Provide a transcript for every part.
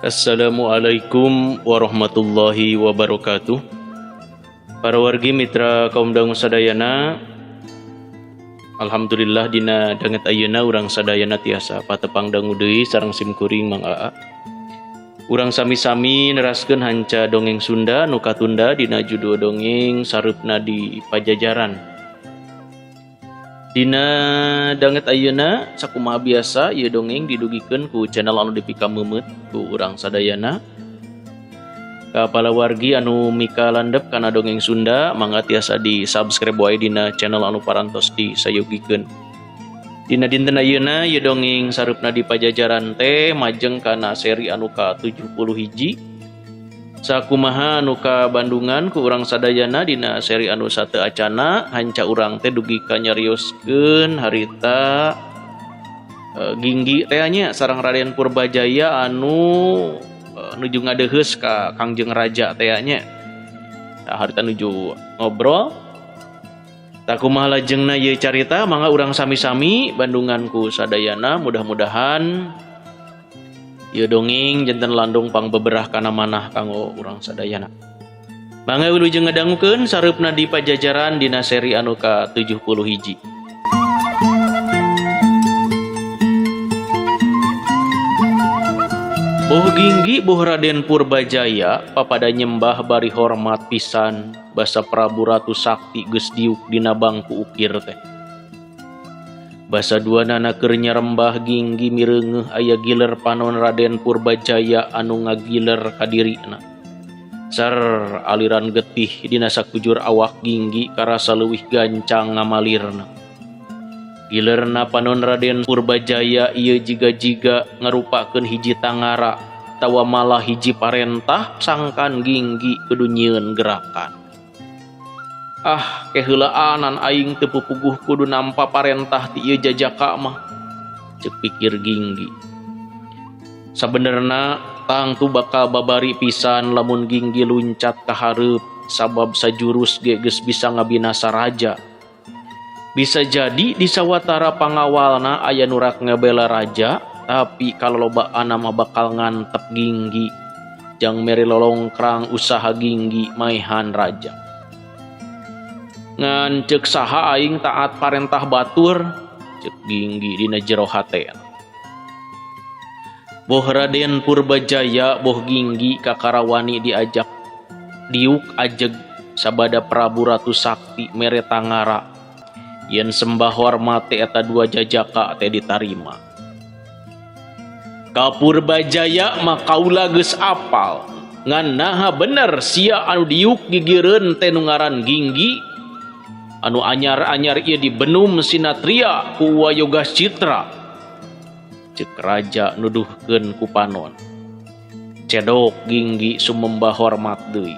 Assalamualaikum warahmatullahi wabarakatuh. Para wargi mitra kaum dangu sadayana, alhamdulillah dina danget ayeuna urang sadayana tiasa patepang dangu deui sareng simkuring Mang Aa. Urang sami-sami neraskeun hanca dongeng Sunda nu katunda dina judul dongeng sareupna di Pajajaran. Dina danget ayeuna sakumaha biasa ieu dongeng didugikeun ku channel anu dipika meumeut ku urang sadayana. Kapala wargi anu mika landep kana dongeng Sunda mangga tiasa di subscribe wae dina channel anu parantos disayogikeun. Dina dinten ayeuna ieu dongeng sareupna di Pajajaran teh majeng kana seri anu ka-71. Sakumaha anu ka Bandungan ku urang sadayana dina seri anu sateu acana hanca urang teh dugi ka nyarioskeun harita Ginggi teh nya sareng Raden Purbajaya anu nuju ngadeheus ka Kangjeng Raja teh nya. Harita nuju ngobrol. Sakumaha lajengna ieu carita mangga urang sami-sami Bandungan ku sadayana mudah-mudahan ieu dongeng janten landung pangbeberah kana manah kanggo urang sadayana. Mangga wilujeng ngadangukeun sareupna di Pajajaran dina seri anu ka-71. Boh Ginggi boh Raden Purbajaya papada nyembah bari hormat pisan basa Prabu Ratu Sakti geus diuk dina bangku ukir teh. Basa duanana keur nyarembah Ginggi mireungeuh aya giler panon Raden Purbajaya anu ngagiler ka dirina. Sar aliran getih dina sakujur awak Ginggi karasa leuwih gancang ngamalirna. Gilerna panon Raden Purbajaya ieu jiga-jiga ngarupakeun hiji tangara tawa malah hiji parentah sangkan Ginggi kudu nyieun gerakan. Ah, keheulaan aing teu pupuguh kudu nampa parentah ti ieu jajaka mah, ceuk pikir Ginggi. Sabenerna tangtu bakal babari pisan lamun Ginggi luncat ka hareup sabab sajurus ge geus bisa ngabinasa raja. Bisa jadi di sawatara pangawalna aya nu rak ngabela raja, tapi kalolobaan mah bakal ngantep Ginggi jang mere lolongkrang usaha Ginggi maehan raja. Ngan ceuk saha aing taat parentah batur, ceuk Ginggi dina jero hatena. Boh Raden Purbajaya boh Ginggi kakarawani diajak diuk ajeg sabada Prabu Ratu Sakti mere tangara yen sembah hormat teh eta dua jajaka teh ditarima. Ka Purbajaya mah kaula geus apal ngan naha bener sia anu diuk gigireun teh nu ngaran Ginggi anu anyar-anyar ieu dibenum sinatria ku Wayogas Citra, ceuk raja nuduhkeun ku panon. Cedok Ginggi sumembah hormat deui.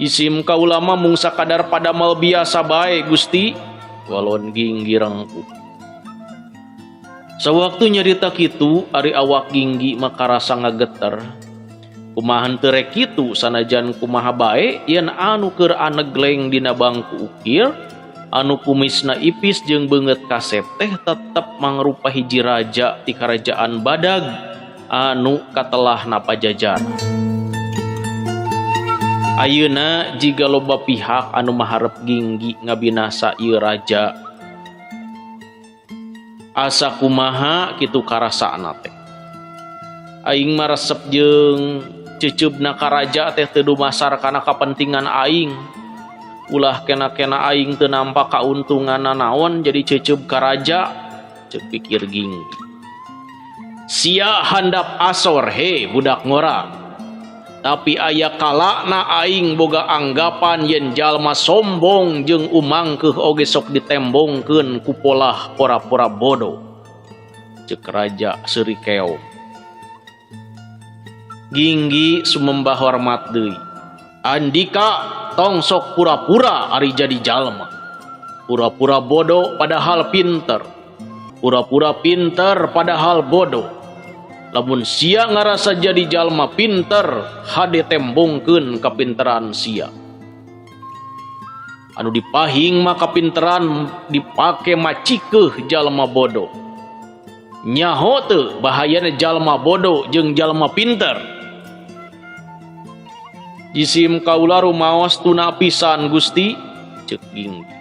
Isim kaula mah mung sakadar padamal biasa bae Gusti, walon Ginggi rengkuh. Sawaktu nyarita kitu ari awak Ginggi mah karasa ngageter. Kumaha teu rek kitu sanajan kumaha bae yen anu keur anegleng dina bangku ukir anu kumisna ipis jeung beungeut kasep teh tetep mangrupa hiji raja ti karajaan Badag anu katelahna Pajajaran. Ayeuna jiga loba pihak anu maharep Ginggi ngabinasa ieu raja, asa kumaha kitu karasana teh. Aing mah resep jeung ceuceubna ka raja teh teu dumasar kana kapentingan aing. Ulah kena-kena aing teu nampa kauntunganna naon jadi ceuceub ka raja, ceuk pikir Ginggi. Sia handap asor he budak ngora. Tapi aya kalana aing boga anggapan yen jalma sombong jeung umangkeuh oge sok ditembongkeun ku polah pora-pora bodoh, ceuk raja seuri keong. Ginggi sumembah hormat deui. Andika tong sok pura-pura ari jadi jalma. Pura-pura bodoh padahal pinter. Pura-pura pinter padahal bodoh. Lamun sia ngarasa jadi jalma pinter, hade tembongkeun kapinteran sia. Anu dipahing mah kapinteran dipake macikeuh jalma bodoh. Nyaho teu bahayana jalma bodoh jeung jalma pinter. Jisim kaula rumaos tuna pisan Gusti, ceuk Ginggi.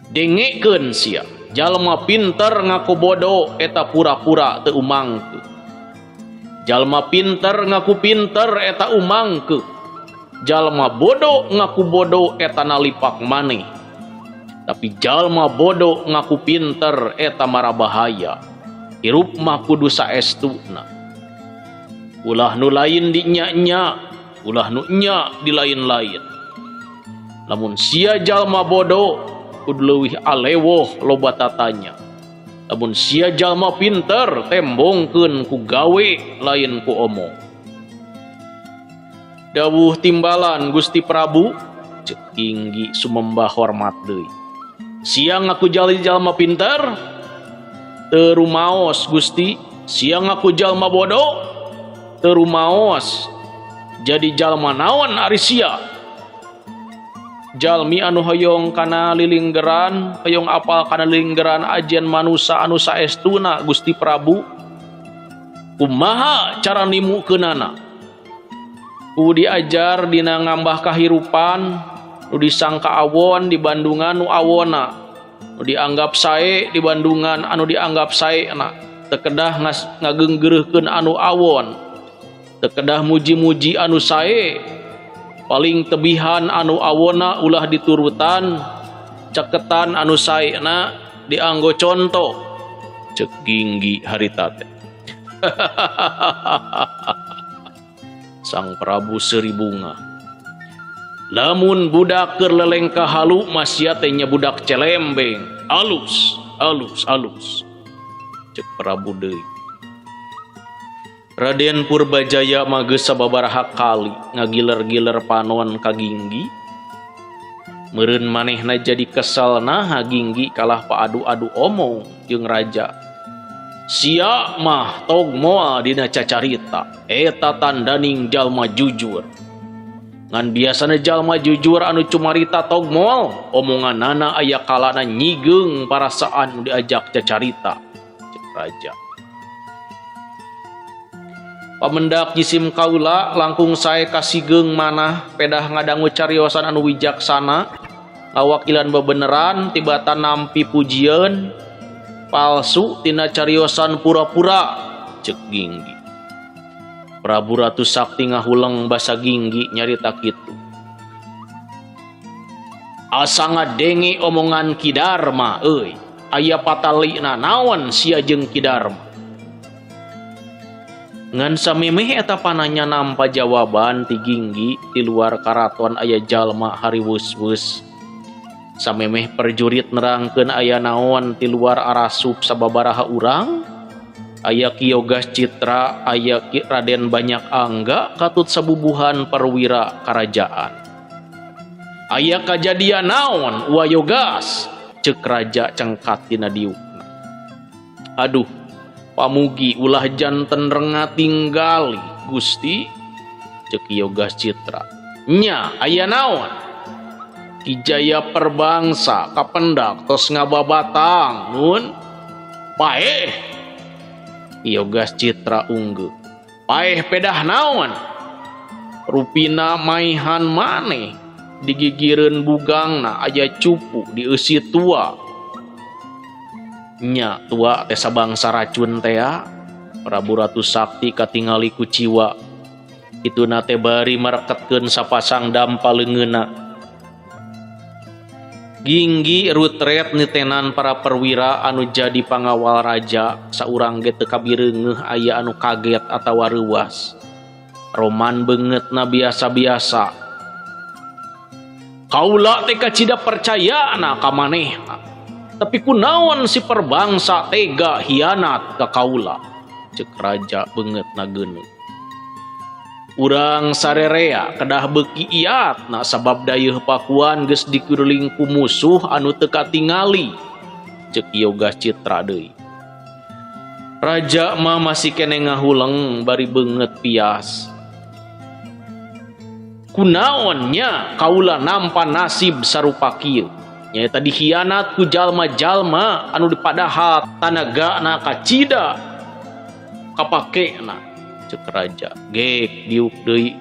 Dengekeun sia, jalma pinter ngaku bodoh eta pura-pura teu umangkeun. Jalma pinter ngaku pinter eta umangkeun. Jalma bodoh ngaku bodoh eta nalipak maneh. Tapi jalma bodoh ngaku pinter eta mara bahaya. Hirup mah kudu saestuna. Ulah nu lain di nya-nya, ulah nu nya di lain-lain. Lamun sia jalma bodoh kudu leuwih alewoh loba tatanya. Lamun sia jalma pinter tembongkeun ku gawe lain ku omong. Dawuh timbalan Gusti Prabu, ceuk Ginggi sumembah hormat deui. Sia ngaku jalma pinter teu rumaos Gusti, sia ngaku jalma bodoh teu rumaos. Jadi jalma naon ari sia? Jalmi anu hoyong kana lilinggeran, hoyong apal kana lilinggeran ajen manusa anu saestuna Gusti Prabu. Kumaha cara nimukeunana? Kudu diajar dina ngambah kahirupan, nu disangka awon di Bandungan nu awona, nu dianggap sae di Bandungan anu dianggap saena, teu kedah ngageunggeureurkeun anu awon, teu kedah muji-muji anu sae, paling tebihan anu awona ulah diturutan, caketan anu saena dianggo contoh, ceuk Ginggi harita teh. Sang Prabu seuri bunga. Lamun budak keur lelengkah halu masya teh nya budak celembeng, alus, alus, alus. Cek Prabu deui. Raden Purbajaya mah geus sababaraha kali ngagiler-giler panon ka Ginggi. Meureun manehna jadi kesal naha Ginggi kalah paadu-adu omong jeung raja. Sia mah tog moal dina cacarita, eta tandaning jalma jujur. Ngan biasana jalma jujur anu cumarita tog moal, omonganana aya kalana nyigeung parasaan nu diajak cacarita, cek raja. Pamendak jisim kaula langkung sae kasigeung manah pedah ngadangu cariosan anu wijaksana, ngawakilan bebeneran tibatan nampi pujieun palsu tina cariosan pura-pura, cek Ginggi. Prabu Ratu Sakti ngahuleng basa Ginggi nyarita kitu. Asa ngadenge omongan Ki Darma euy, aya patalina naon sia jeung Ki Darma. Ngan samemeh eta pananya nampa jawaban ti Ginggi di luar karaton aya jalma hariwus-wus. Samemeh perjurit nerangkeun aya naon ti luar arasup sababaraha urang, aya Ki Yogas Citra, aya Ki Raden Banyak Angga katut sabubuhan perwira karajaan. Aya kajadian naon wa Yogas, ceuk raja cengkat tina diukna. Aduh, pamugi ulah janten rengat tinggali Gusti, ceuk Yogas Citra. Nya aya naon? Kijaya perbangsa kapendak tos ngababatang nun paeh. Yogas Citra unggeuh. Paeh pedah naon? Rupina maihan maneh digigireun bugangna aya cupu di eusi tua. Nya tua teh sabangsa racun teh. Prabu Ratu Sakti katingali ku ciwa. Ituna teh bari mareketkeun sapasang dampaleungeunna. Ginggi rutret nitenan para perwira anu jadi pangawal raja, saurang ge teu kabireungeuh aya anu kaget atawa reuwas. Roman beungeutna biasa-biasa. Kaula teh kacida percayana ka manehna. Tapi kunaon si perbangsa tega hianat ka kaula, ceuk raja beungeutna geuneuh. Urang sarerea kedah beuki iatna sabab dayeuh pakuan geus dikeuling ku musuh anu teu katingali, ceuk Yogas Citra deui. Raja mah masih keneh ngahuleng bari beungeut pias. Kunaonnya kaula nampa nasib sarupa kieu? nyaeta dikhianat ku jalma-jalma anu dipadahal tanagana kacida kapakena ceuk raja. Gek diuk deui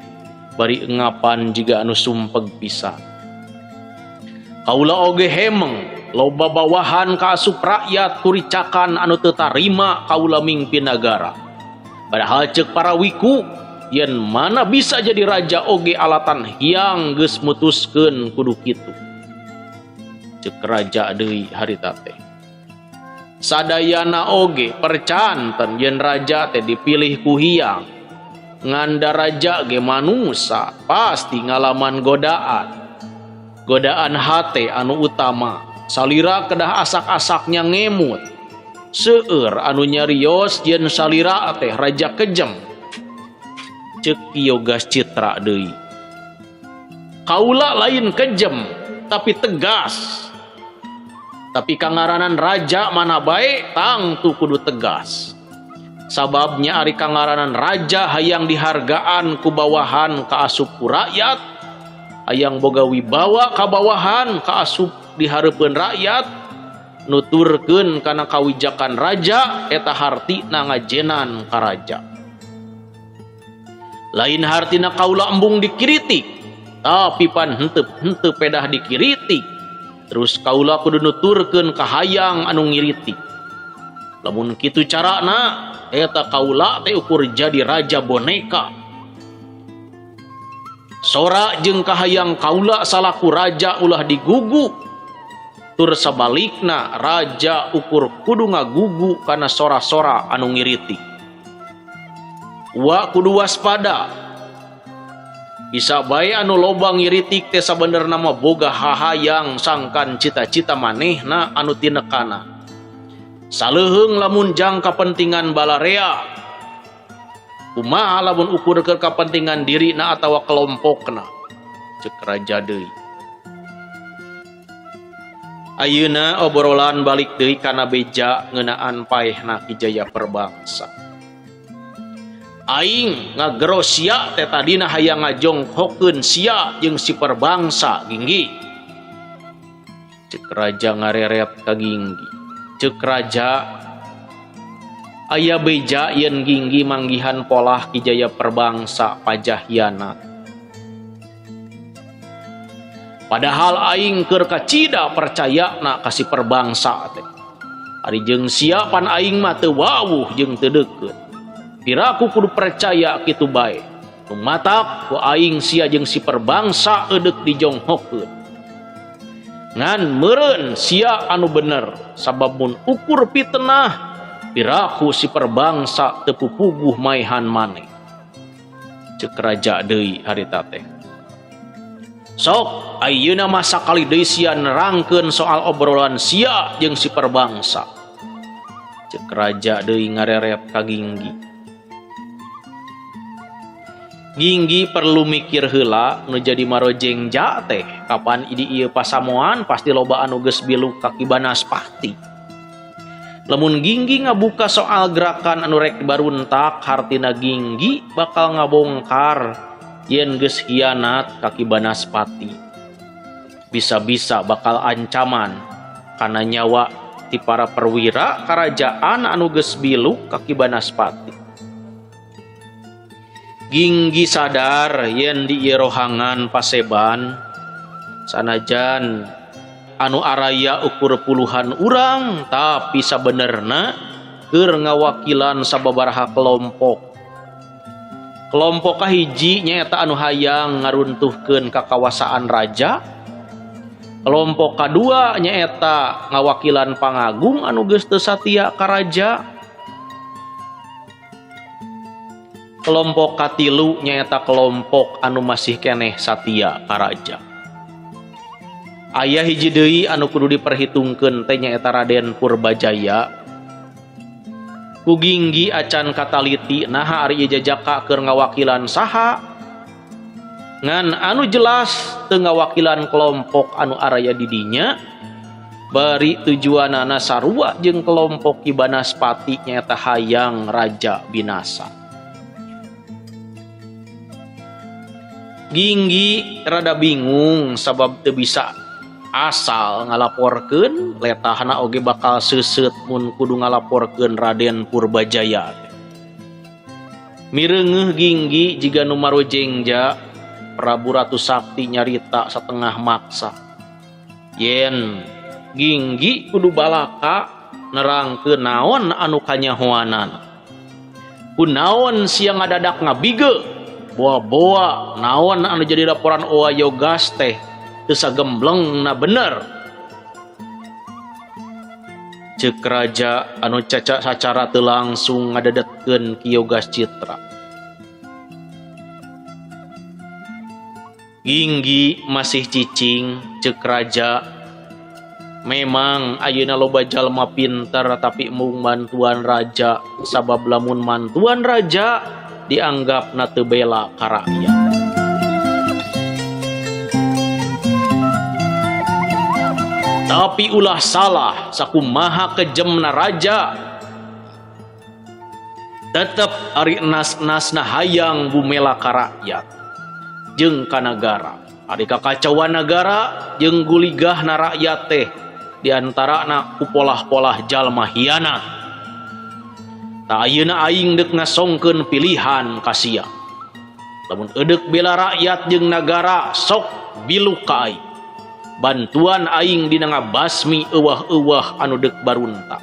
bari engapan jiga anu sumpeg pisan. Kaula oge hemeng loba bawahan ka asup rakyat kuricakan anu teu tarima kaula mimpin nagara. Padahal ceuk para wiku yen mana bisa jadi raja oge alatan hiang geus mutuskeun kudu kitu. Ceuk raja deui harita teh. Sadayana oge percanten yen raja teh dipilih ku hiang. Nganda raja ge manusa pasti ngalaman godaan. Godaan hate anu utama salira kedah asak-asaknya ngemut. Seueur anu nyarios yen salira teh raja kejem. Ceuk Yogas Citra deui. Kaula lain kejem tapi tegas. Tapi kangaranan raja mana bae tangtu kudu tegas. Sababnya ari kangaranan raja hayang dihargaan ku bawahan ka asup ku rakyat, hayang boga wibawa ka bawahan ka asup dihareupeun rakyat, nuturkeun kana kawijakan raja eta hartina ngajenan ka raja. Lain hartina kaula embung dikiritik, tapi pan henteu pedah dikiritik. Terus kaula kudu nuturkeun ka hayang anu ngiritik. Lamun kitu carana eta kaula teh ukur jadi raja boneka. Sora jeung kahayang kaula salaku raja ulah digugu. Tur sabalikna raja ukur kudu ngagugu kana sora-sora anu ngiritik. Wa kudu waspada. Bisa bae anu loba ngiritik teh sabenerna mah boga hahayang sangkan cita-cita manehna anu tinekana. Saleuheung lamun jang kapentingan balarea. Kumaha lamun ukur ke kapentingan dirina atawa kelompokna. Ceuk raja deui. Ayeuna obrolan balik deui kana beja ngeunaan paehna Ki Jaya Perbangsa. Aing ngagero sia teh tadina hayang ngajonghokeun sia jeung si Perbangsa Ginggi. Ceuk raja ngareret ka Ginggi. Ceuk raja aya beja yen Ginggi manggihan polah Ki Jaya Perbangsa pajahyanat. Padahal aing keur kacida percayana ka si Perbangsa teh. Ari jeung sia pan aing mah teu wawuh jeung teu deukeut. Piraku kudu percaya kitu bae. Lumatak ku aing sia jeung si Perbangsa eudeup dijonghokeun. Ngan meureun sia anu bener, sabab mun ukur fitnah piraku si Perbangsa teu pupuguh maehan maneh. Ceuk raja deui harita teh. Sok ayeuna mah sakali deui sia nerangkeun soal obrolan sia jeung si Perbangsa. Ceuk raja deui ngareret ka Ginggi. Ginggi perlu mikir heula nu jadi marojengja teh kapan idi ieu pasamoan pasti loba anu geus biluk kaki Banaspati. Lamun Ginggi ngabuka soal gerakan anu rek baruntak hartina Ginggi bakal ngabongkar yen geus hianat kaki Banaspati. Bisa-bisa bakal ancaman kana nyawa ti para perwira karajaan anu geus biluk kaki Banaspati. Ginggi sadar yen di ieu rohangan paseban sanajan anu araya ukur puluhan urang tapi sabenerna keur ngawakilan sababaraha kelompok. Kelompok kahiji nyaeta anu hayang ngaruntuhkeun kakawasaan raja. Kelompok kadua nyaeta ngawakilan pangagung anu geus teu satia ka raja. Kelompok katilu nyaeta kelompok anu masih keneh satia ka raja. Aya hiji deui anu kudu diperhitungkeun teh nyaeta Raden Purbajaya. Ku Ginggi acan kataliti naha ari ieu jajaka keur ngawakilan saha. Ngan anu jelas teu ngawakilan kelompok anu araya di dinya. Bari tujuanana sarua jeung kelompok Ki Banaspati nyaeta hayang raja binasa. Ginggi rada bingung sabab teu bisa asal ngalaporkeun letahna oge bakal seuseut mun kudu ngalaporkeun Raden Purbajaya. Mireungeuh Ginggi jiga nu marojengja Prabu Ratu Sakti nyarita satengah maksa. Yen Ginggi kudu balaka nerangkeun naon anu kanyahoanan. Kunaon sia ngadadak ngabige boa-boa naon anu jadi laporan Owa Yogas teh teu sagemblengna bener. Ceuk raja anu caca sacara teu langsung ngadadetkeun ki Yogas Citra. Ginggi masih cicing, ceuk raja. Memang ayeuna loba jalma pinter tapi mung mantuan raja, sabab lamun mantuan raja dianggapna teu bela ka rakyat. Tapi ulah salah sakumaha kejemna raja. Tetep ari nas-nasna hayang bumela ka rakyat jeung ka nagara. Ari kakacauan nagara jeung guligahna rakyat teh diantarana ku polah-polah jalma hianat. Ta ayeuna aing deuk ngasongkeun pilihan ka sia. Lamun eudeuh bela rakyat jeung nagara sok bilu ka aing. Bantuan aing dina ngabasmi euwah-euwah anu deuk baruntak.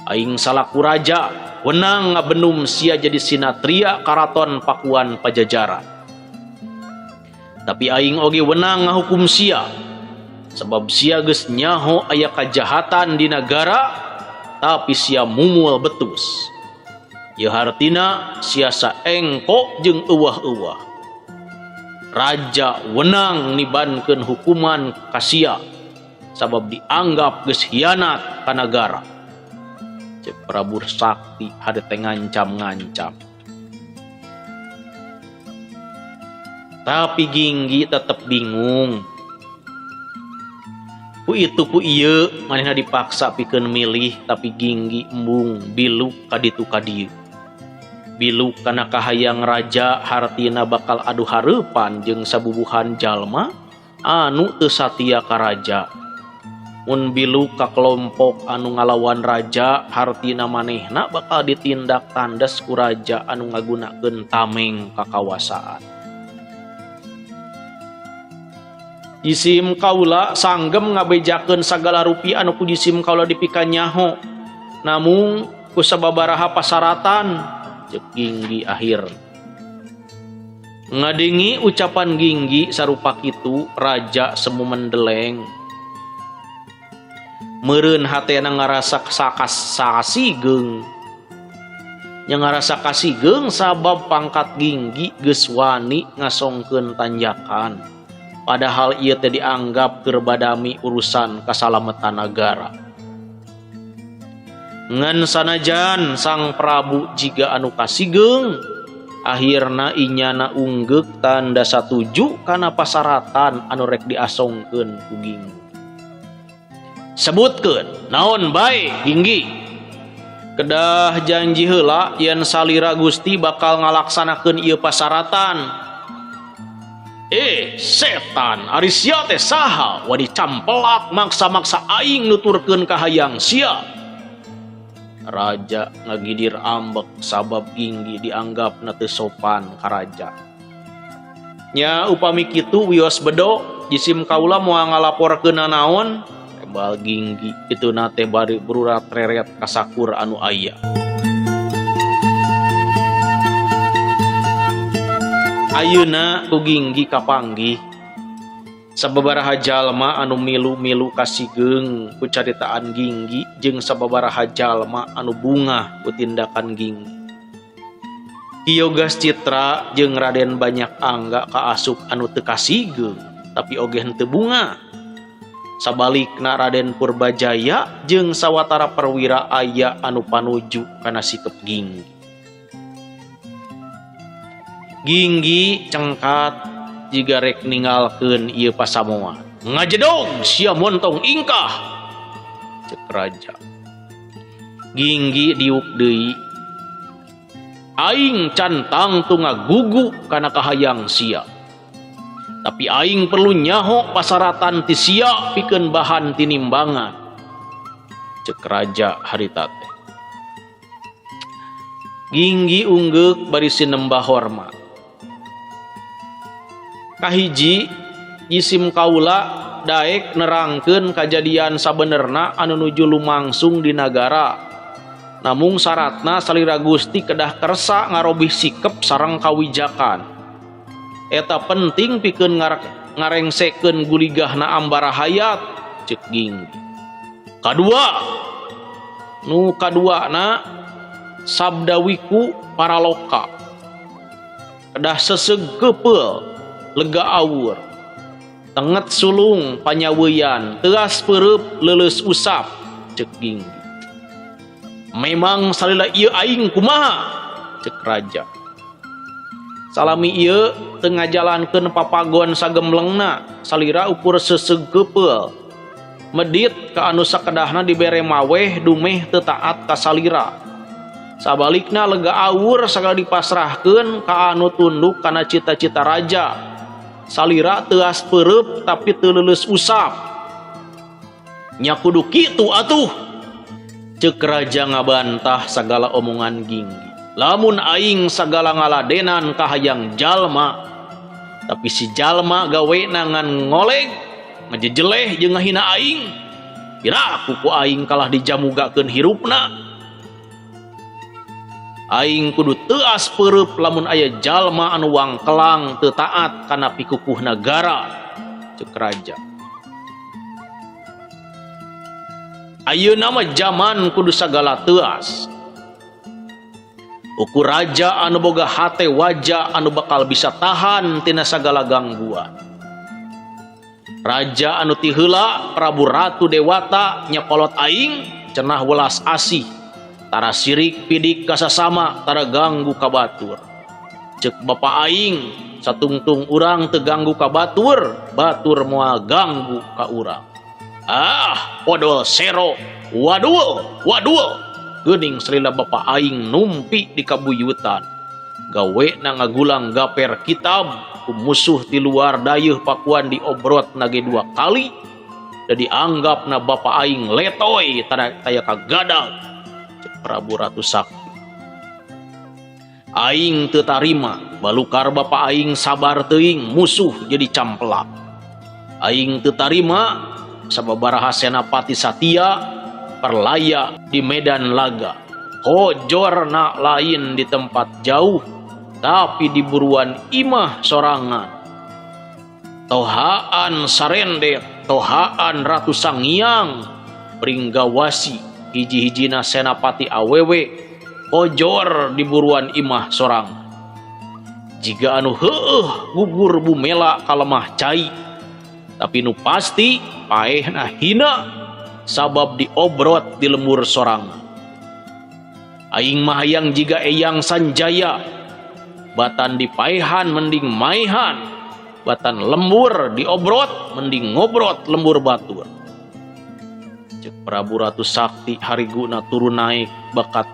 Aing salaku raja wenang ngabenum sia jadi sinatria karaton Pakuan Pajajaran. Tapi aing oge wenang ngahukum sia sebab sia geus nyaho aya kajahatan di nagara tapi sia mumul betus. Ieu hartina sia saengko jeung euwah-euwah. Raja wenang nibankeun hukuman ka sia sabab dianggap geus hianat ka nagara. Cek Prabu Sakti hade teh ngancam-ngancam. Tapi Ginggi tetep bingung. Ku itu ku ieu manehna dipaksa pikeun milih tapi Ginggi embung bilu ka ditu ka dieu. Bilu kana kahayang raja hartina bakal adu hareupan jeung sabubuhan jalma anu teu satia ka raja. Mun bilu ka kelompok anu ngalawan raja hartina manehna bakal ditindak tandes ku raja anu ngagunakeun tameng kakawasaan. Jisim kaula sanggem ngabejakeun sagala rupi anu ku jisim kaula dipika nyaho. Namung ku sababaraha pasaratan ceuk Ginggi akhir. Ngadengi ucapan Ginggi sarupa kitu raja semu mendeleng. Meureun hatena ngarasa sasigeng. Nya ngarasa kasigeng sabab pangkat Ginggi geus wani ngasongkeun tanjakan. Padahal ieu teh dianggap keur badami urusan kasalametan nagara. Ngan sanajan sang Prabu jiga anu kasigeng, akhirna inyana unggeuk tanda satuju kana pasaratan anu rek diasongkeun ku Ginggi. Sebutkeun naon bae Ginggi? Kedah janji heula yen salira Gusti bakal ngalaksanakeun ieu pasaratan. Setan, ari sia teh saha wadi campelak maksa-maksa aing nuturkeun ka hayang sia. Raja ngagidir ambek sabab Ginggi dianggapna teu sopan ka raja. Nya upami kitu wios bedo jisim kaula moal ngalaporkeun naon tembal Ginggi kituna teh bari berurat reret ka sakur anu aya. Ayeuna ku Ginggi kapanggih sababaraha jalma anu milu-milu kasigeng ku caritaan Ginggi jeung sababaraha jalma anu bungah ku tindakan Ginggi. Ki Yogas Citra jeung Raden Banyak Angga kaasup anu teu kasigeng tapi oge henteu bungah. Sabalikna Raden Purbajaya jeung sawatara perwira aya anu panuju kana sikep Ginggi. Ginggi cengkat jiga rek ninggalkeun ieu pasamuan. Ngajedog sia montong ingkah ceuk raja. Ginggi diuk deui. Aing cantang tu ngagugu kana kahayang sia. Tapi aing perlu nyaho pasaratan ti sia pikeun bahan tinimbangan. Cek raja harita teh. Ginggi unggek bari sinembah hormat. Kahiji jisim kaula daek nerangkeun kajadian sabenerna anu nuju lumangsung di nagara. Namung syaratna salira Gusti kedah kersa ngarobih sikep sareng kawijakan. Eta penting pikeun ngarengsekeun guligahna ambara hayat, cek Ginggi. Kaduana sabdawiku paraloka. Kedah seseg kepeul, lega awur. Tenget sulung panyaweyan, teas pereup leuleus usap, cek Ginggi. Memang salila ieu aing kumaha, cek raja. Salami ieu teu ngajalankeun papagon sagemlengna, salira ukur seseg kepeul. Medit ka anu sakedahna dibere maweh dumeh teu taat ka salira. Sabalikna lega awur sagala dipasrahkeun ka anu tunduk kana cita-cita raja. Salira teas pereup tapi teu leuleus usap. Nya kudu kitu atuh, cek raja ngabantah sagala omongan Ginggi. Lamun aing sagala ngaladenan ka hayang jalma, tapi si jalma gawena ngan ngoleg, ngajejeleh jeung ngahina aing, piraku ku aing kalah dijamugakeun hirupna. Aing kudu teas pereup lamun aya jalma anu wangkelang teu taat kana pikukuh nagara, cek raja. Ayeuna mah zaman kudu sagala teas. Ukur raja anu boga hate wajah anu bakal bisa tahan tina sagala gangguan. Raja anu ti heula Prabu Ratu Dewata nyapolot aing cenah welas asih. Tara sirik pidik kasasama, tara ganggu ka batur. Cek bapa aing, satungtung urang teu ganggu ka batur, batur moal ganggu ka urang. Podol sero, wadul. Geuning salila bapa aing numpi di kabuyutan. Gawena ngagulang gaper kitab, ku musuh di luar dayeuh pakuan diobrot nage 2 kali. Da dianggapna bapa aing letoy taya kagadag. Prabu Ratu Sakti. Aing teu tarima, balukar bapa aing sabar teuing musuh jadi camplak. Aing teu tarima sababaraha Senapati Satya perlaya di medan laga. Hojorna lain di tempat jauh, tapi di buruan imah sorangan. Tohaan sarendet, tohaan Ratu Sangiang, Pringgawasi, hiji-hijina senapati awewe, hojor di buruan imah sorang. Jika anu heueuh gugur bumela kalemah cai, tapi nu pasti paehna hina sabab diobrot di lembur sorangan. Aing mah hayang jiga Eyang Sanjaya, batan dipaehan mending maihan, batan lembur diobrot mending ngobrot lembur batur. Cek Prabu Ratu Sakti hariguna turun naik bakat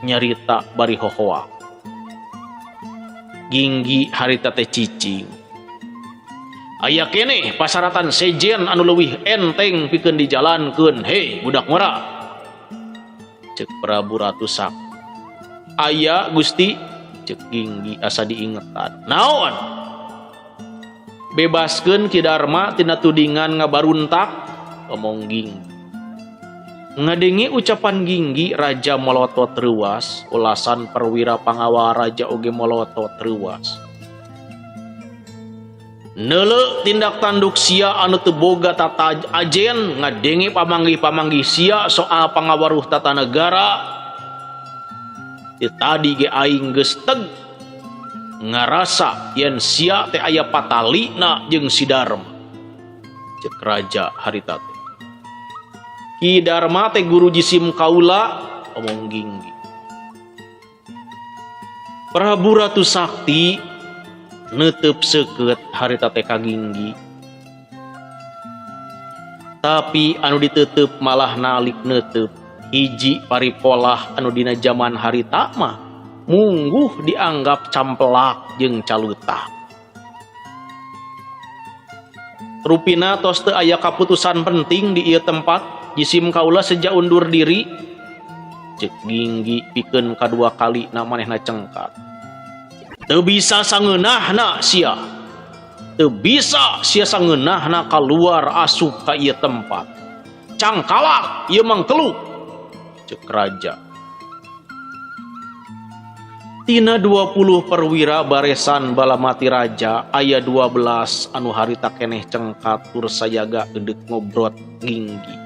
nyarita bari hohoa. Ginggi harita teh cicing. Aya keneh pasaratan sejen anu leuwih enteng pikeun dijalankeun. Hei budak ngora, cek Prabu Ratu Sakti. Aya Gusti, cek Ginggi asa diingetan. Naon? Bebaskeun Ki Darma tina tudingan ngabaruntak, omong Ginggi. Ngadengi ucapan Ginggi, Raja molotot reuwas, ulasan perwira pangawal raja oge molotot reuwas. Neuleuh tindak tanduk sia anu teu boga tata ajen, ngadengi pamanggih-pamanggih sia soal pangawaruh tata negara. Ti tadi ge aing geus teg ngarasa yen sia teh aya patalina jeung si Darma, cek raja harita teh. Ki Darma teh guru jisim kaula, omong Ginggi. Prabu Ratu Sakti neuteub seukeut harita teh ka Ginggi. Tapi anu diteuteub malah nalik neuteub hiji paripolah anu dina zaman harita mah mungguh dianggap camplak jeung calutak. rupina tos teu aya kaputusan penting di ieu tempat, jisim kaula sejak undur diri. Cek Ginggi pikeun kadua kali na manehna cengkat. Teu bisa sangeunahna sia. Teu bisa sia sangeunahna kaluar asup ka ieu tempat. Cangkalak ieu mangkeluk. Cek raja. Tina 20 perwira baresan balamati raja aya 12 anu harita keneh cengkat tur sayaga eudeuh ngobrot Ginggi.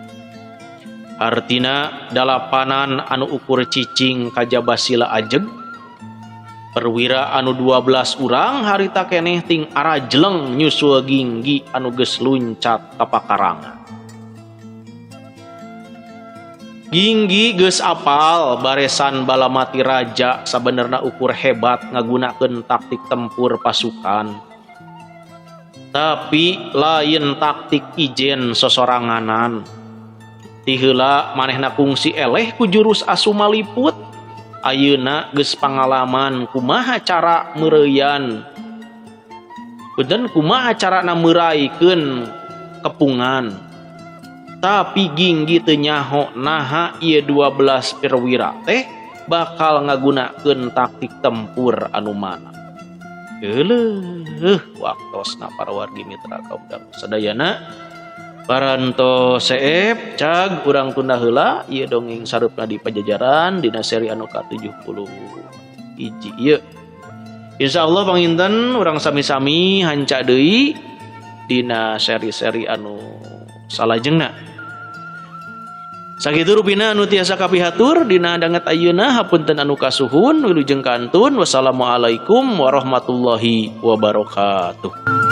Artina dalapanan anu ukur cicing kajaba sila ajeg. Perwira anu 12 urang harita keneh ting arajleng nyusul Ginggi anu geus luncat ka pakarangan. Ginggi geus apal baresan balamati raja sabenerna ukur hebat ngagunakeun taktik tempur pasukan. Tapi lain taktik ijen sosoranganan. Ti heula manehna kungsi eleh ku jurus asu maliput. Ayeuna geus pangalaman kumaha cara meureuyan. Beuden kumaha carana meuraikeun kepungan. Tapi Ginggi teu nyaho naha ieu 12 perwira teh bakal ngagunakeun taktik tempur anu mana. Euleuh waktosna para wargi mitra kaum dangu sadayana. Paranto seep cag urang tunda heula ieu dongeng sareupna di Pajajaran dina seri anu ka-71 ieu. Insyaallah panginten urang sami-sami hanca deui dina seri-seri anu salajengna. Sakitu rupina anu tiasa kapihatur dina danget ayeuna hapunten anu kasuhun wilujeng kantun. Wassalamualaikum warahmatullahi wabarakatuh.